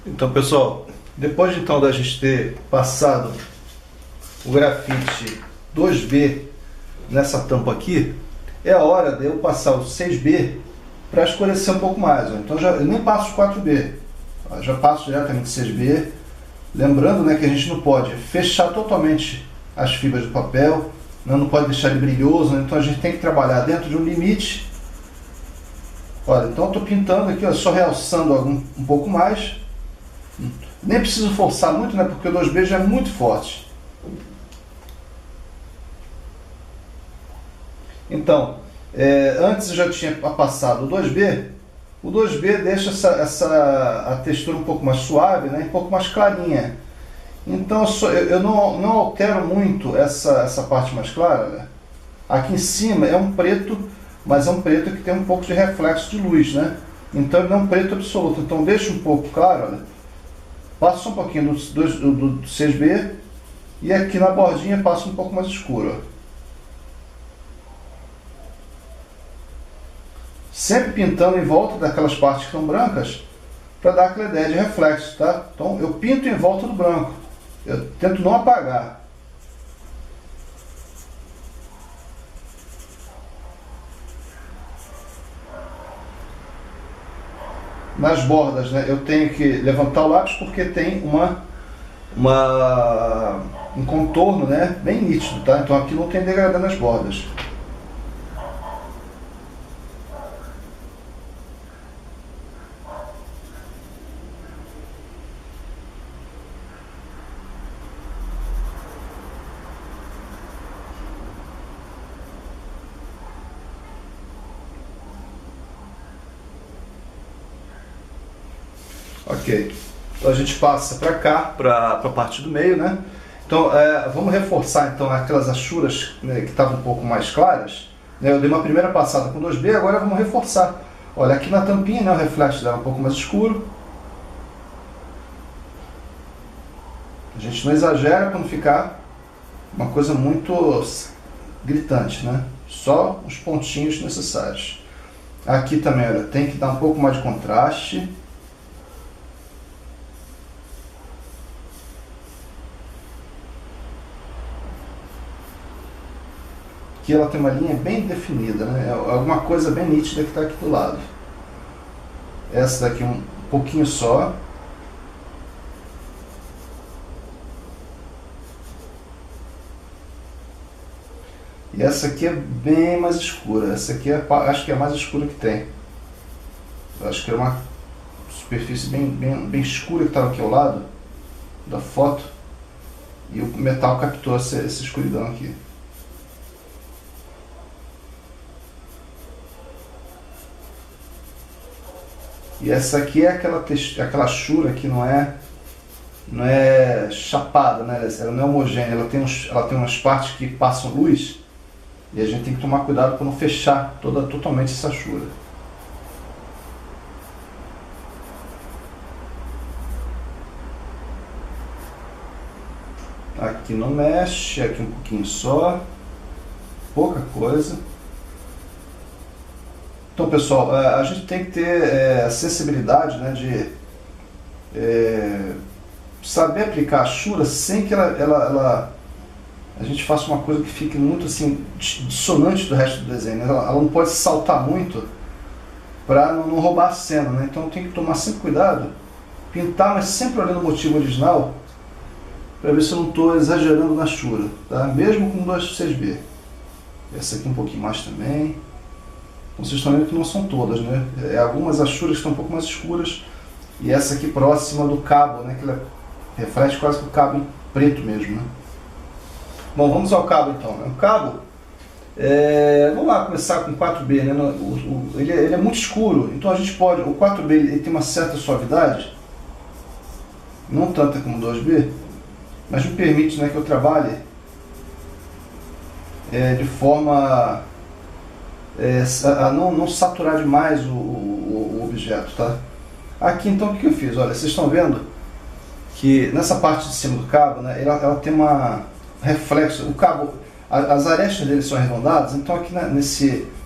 Então, pessoal, depois então da gente ter passado o grafite 2B nessa tampa aqui, é a hora de eu passar o 6B para escurecer um pouco mais. Então eu nem passo o 4B, já passo diretamente o 6B. Lembrando, né, que a gente não pode fechar totalmente as fibras de papel, não pode deixar ele brilhoso, né? Então a gente tem que trabalhar dentro de um limite. Olha, então eu estou pintando aqui, ó, só realçando um pouco mais. Nem preciso forçar muito, né, porque o 2B já é muito forte. Então, antes eu já tinha passado o 2B. O 2B deixa a textura um pouco mais suave, né, um pouco mais clarinha. Então eu não altero muito essa parte mais clara, né? Aqui em cima é um preto, mas é um preto que tem um pouco de reflexo de luz, né? Então ele não é um preto absoluto. Então deixa um pouco claro, olha. Passo um pouquinho do 6B e aqui na bordinha passo um pouco mais escuro, ó. Sempre pintando em volta daquelas partes que estão brancas para dar aquela ideia de reflexo, tá? Então eu pinto em volta do branco. Eu tento não apagar. Nas bordas, né, eu tenho que levantar o lápis porque tem um contorno, né, bem nítido, tá? Então aqui não tem degradê nas bordas. Ok, então a gente passa para cá, para a parte do meio, né? Então vamos reforçar então aquelas achuras, né, que estavam um pouco mais claras, né? Eu dei uma primeira passada com 2B, agora vamos reforçar. Olha, aqui na tampinha, né, o reflexo dela é um pouco mais escuro. A gente não exagera para não ficar uma coisa muito gritante, né? Só os pontinhos necessários. Aqui também, olha, tem que dar um pouco mais de contraste. Aqui ela tem uma linha bem definida, né? É alguma coisa bem nítida que está aqui do lado. Essa daqui um pouquinho só. E essa aqui é bem mais escura. Essa aqui acho que é a mais escura que tem. Eu acho que é uma superfície bem escura que estava aqui ao lado da foto. E o metal captou essa escuridão aqui. E essa aqui é aquela achura que não é chapada, né? Ela não é homogênea, ela tem umas partes que passam luz e a gente tem que tomar cuidado para não fechar totalmente essa achura. Aqui não mexe, aqui um pouquinho só, pouca coisa. Então, pessoal, a gente tem que ter a sensibilidade, né, de saber aplicar a achura sem que a gente faça uma coisa que fique muito assim, dissonante do resto do desenho, né? Ela não pode saltar muito para não roubar a cena, né? Então tem que tomar sempre cuidado, pintar, mas sempre olhando o motivo original, para ver se eu não estou exagerando na achura, tá? Mesmo com 2,6B. Essa aqui um pouquinho mais também. Então vocês estão vendo que não são todas, né? Algumas achuras estão um pouco mais escuras. E essa aqui próxima do cabo, né? Que ela reflete quase que o cabo em preto mesmo, né? Bom, vamos ao cabo então, né? O cabo, vamos lá começar com 4B, né? Ele é muito escuro, então a gente pode... O 4B ele tem uma certa suavidade, não tanta como o 2B, mas me permite, né, que eu trabalhe de forma... a não saturar demais o objeto, tá? Aqui então o que eu fiz? Olha, vocês estão vendo que nessa parte de cima do cabo, né, ela tem uma reflexo. O cabo, as arestas dele são arredondadas, então aqui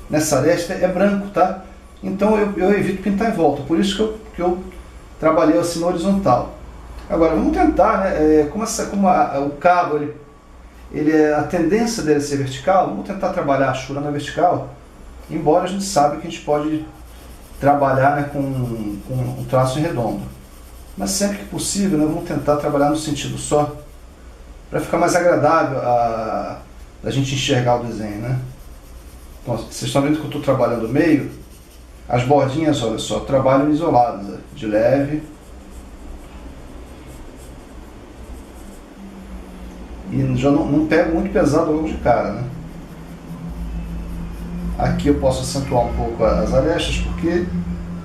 nessa aresta é branco, tá? Então eu evito pintar em volta, por isso que eu trabalhei assim na horizontal. Agora vamos tentar, né? Como o cabo, a tendência dele é ser vertical, vamos tentar trabalhar a Ashura na vertical, embora a gente saiba que a gente pode trabalhar, né, com um traço em redondo. Mas sempre que possível, né, vamos tentar trabalhar no sentido só, para ficar mais agradável a gente enxergar o desenho, né? Então, vocês estão vendo que eu estou trabalhando o meio, as bordinhas, olha só, trabalham isoladas, né, de leve. E já não pego muito pesado logo de cara, né? Aqui eu posso acentuar um pouco as arestas, porque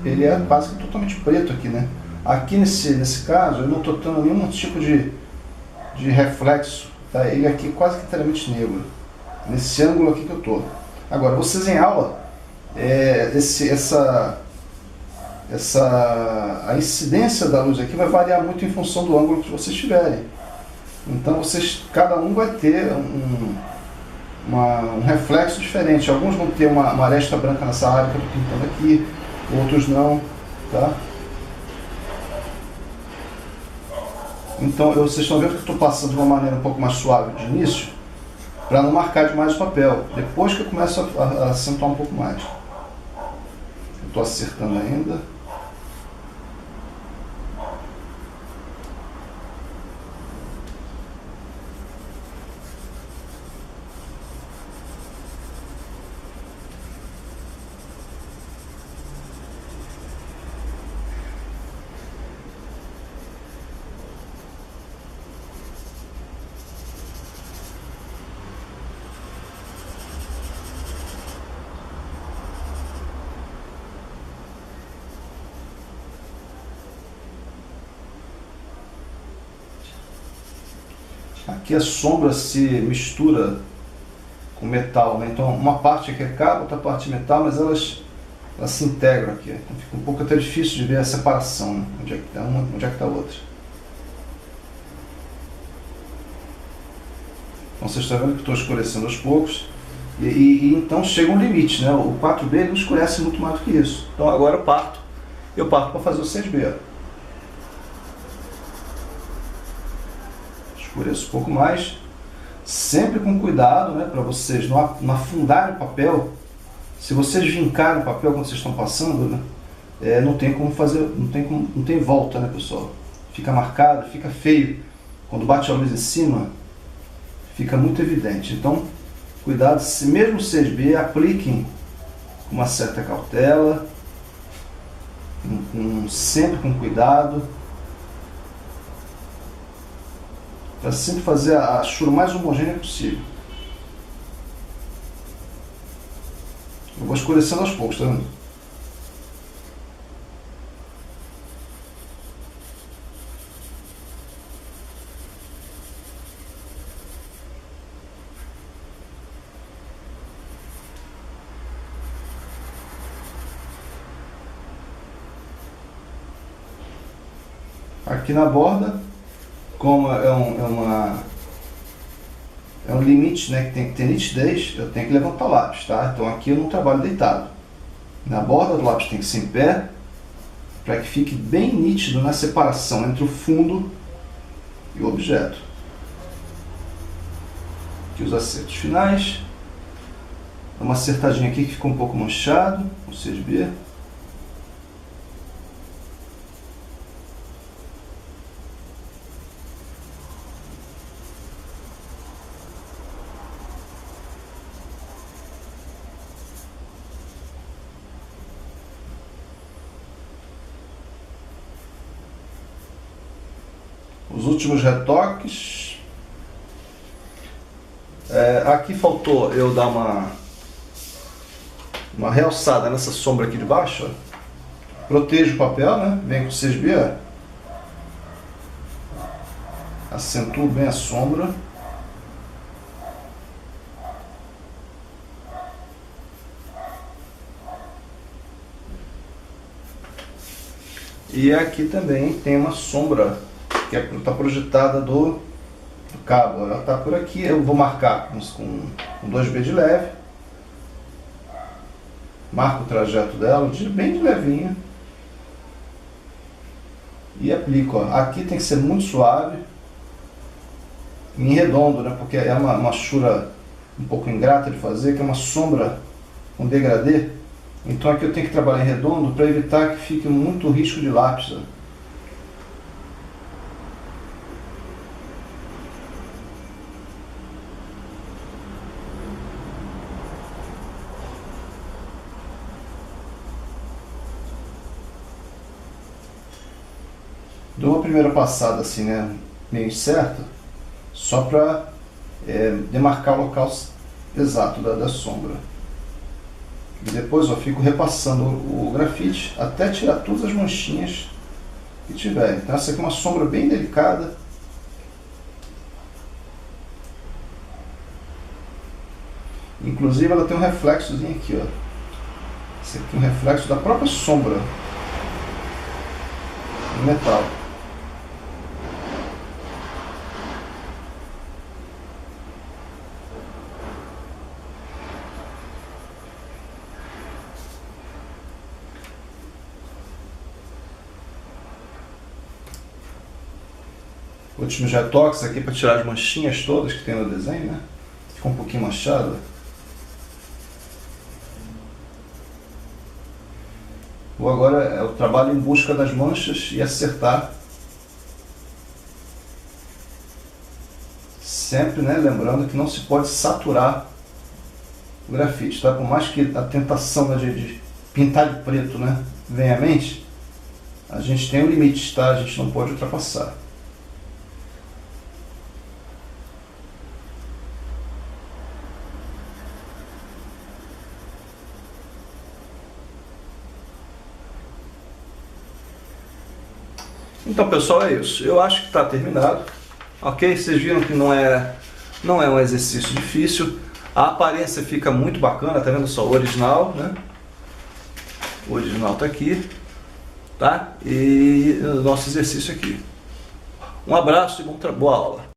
ele é quase que totalmente preto aqui, né? Aqui nesse caso eu não estou tendo nenhum tipo de reflexo, tá? Ele aqui quase que inteiramente negro, nesse ângulo aqui que eu estou. Agora, vocês em aula, a incidência da luz aqui vai variar muito em função do ângulo que vocês tiverem. Então cada um vai ter um reflexo diferente. Alguns vão ter uma aresta branca nessa área que eu estou pintando aqui, outros não, tá? Então vocês estão vendo que eu estou passando de uma maneira um pouco mais suave de início, para não marcar demais o papel. Depois que eu começo a acentuar um pouco mais. Eu estou acertando ainda. Aqui a sombra se mistura com metal, né? Então uma parte aqui é cabo, outra parte é metal, mas elas se integram aqui. Então fica um pouco até difícil de ver a separação, né? Onde é que está uma, onde é que está a outra. Então vocês estão vendo que estou escurecendo aos poucos. E então chega um limite, né? O 4B não escurece muito mais do que isso. Então agora eu parto para fazer o 6B. Escureço um pouco mais, sempre com cuidado, né, para vocês não afundarem o papel. Se vocês vincarem o papel quando vocês estão passando, né, não tem como fazer, não tem volta, né, pessoal? Fica marcado, fica feio. Quando bate a luz em cima, fica muito evidente. Então, cuidado, se mesmo 6B, apliquem com uma certa cautela, sempre com cuidado, para sempre fazer a Ashura mais homogênea possível. Eu vou escurecendo aos poucos, tá vendo? Aqui na borda, como é um limite, né, que tem que ter nitidez, eu tenho que levantar o lápis, tá? Então aqui eu não trabalho deitado. Na borda do lápis tem que ser em pé, para que fique bem nítido na separação entre o fundo e o objeto. Aqui os acertos finais. Dá uma acertadinha aqui que ficou um pouco manchado, o 6B. Os últimos retoques. Aqui faltou eu dar uma realçada nessa sombra aqui de baixo. Ó. Protejo o papel, né? Vem com o 6B. Acentuo bem a sombra. E aqui também tem uma sombra que está projetada do cabo. Ela está por aqui, eu vou marcar com 2B de leve. Marco o trajeto dela bem de levinho. e aplico. Ó. Aqui tem que ser muito suave, em redondo, né? Porque é uma chura um pouco ingrata de fazer, que é uma sombra com degradê. Então aqui eu tenho que trabalhar em redondo para evitar que fique muito risco de lápis. Ó. Dou uma primeira passada assim, né, meio certo, só para demarcar o local exato da sombra. E depois eu fico repassando o grafite até tirar todas as manchinhas que tiver. Então essa aqui é uma sombra bem delicada. Inclusive ela tem um reflexozinho aqui, ó. Esse aqui é um reflexo da própria sombra no metal. Último Jetox aqui para tirar as manchinhas todas que tem no desenho, né? Ficou um pouquinho manchado. Vou agora, eu trabalho em busca das manchas e acertar. Sempre, né, lembrando que não se pode saturar o grafite, tá? Por mais que a tentação, né, de pintar de preto, né, venha à mente, a gente tem um limite, tá? A gente não pode ultrapassar. Então, pessoal, é isso. Eu acho que está terminado. Ok? Vocês viram que não é um exercício difícil. A aparência fica muito bacana. Tá vendo só o original, né? O original está aqui. Tá? E o nosso exercício aqui. Um abraço e boa aula.